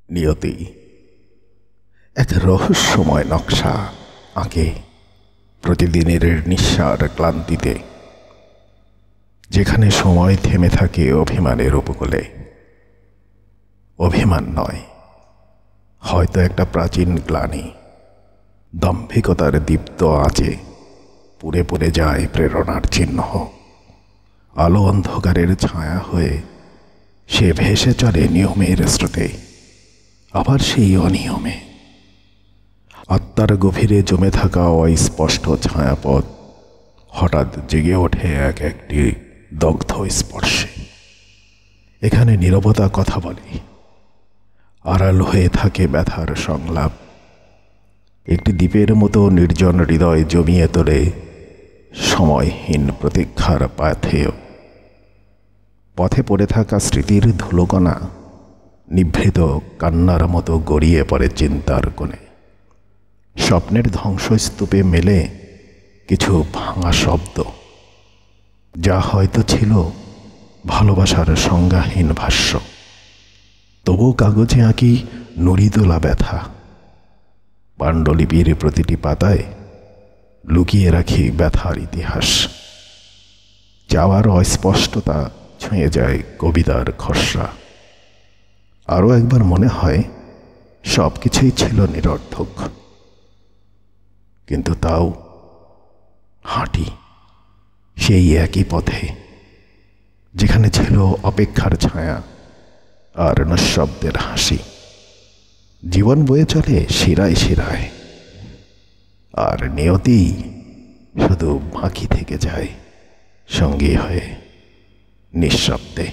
নিয়তি এক রহস্যময় নকশা আঁকে প্রতিদিনের নিঃসার ক্লান্তিতে, যেখানে সময় থেমে থাকে অভিমানের উপকূলে। অভিমান নয়, হয়তো একটা প্রাচীন গ্লানি, দাম্ভিকতার দীপ্ত আঁচে পুড়ে পুড়ে যায় প্রেরণার চিহ্ন। আলো অন্ধকারের ছায়া হয়ে সে ভেসে চলে নিয়মের স্রোতে, আবার সেই অনিয়মে। আত্মার গভীরে জমে থাকা অস্পষ্ট ছায়াপথ হঠাৎ জেগে ওঠে এক একটি দগ্ধ স্পর্শে। এখানে নীরবতা কথা বলে, আড়াল হয়ে থাকে ব্যথার সংলাপ। একটি দ্বীপের মতো নির্জন হৃদয় জমিয়ে তোলে সময়হীন প্রতীক্ষার পাথেয়। পথে পড়ে থাকা স্মৃতির ধুলোকণা নিভৃত কান্নার মতো গড়িয়ে পড়ে চিন্তার কোণে। স্বপ্নের ধ্বংসস্তূপে মেলে কিছু ভাঙা শব্দ, যা হয়তো ছিল ভালোবাসার সংজ্ঞাহীন ভাষ্য। তবু কাগজে আঁকি নুড়িদোলা ব্যথা, পাণ্ডুলিপির প্রতিটি পাতায় লুকিয়ে রাখি ব্যথার ইতিহাস। চাওয়ার অস্পষ্টতা ছুঁয়ে যায় কবিতার খসড়া। আরও একবার মনে হয় সব কিছুই ছিল নিরর্থক, কিন্তু তাও হাঁটি সেই একই পথে, যেখানে ছিল অপেক্ষার ছায়া আর নিঃশব্দের হাসি। জীবন বয়ে চলে শিরায় শিরায়, আর নিয়তি শুধু বাকি থেকে যায় সঙ্গী হয়ে নিঃশব্দে।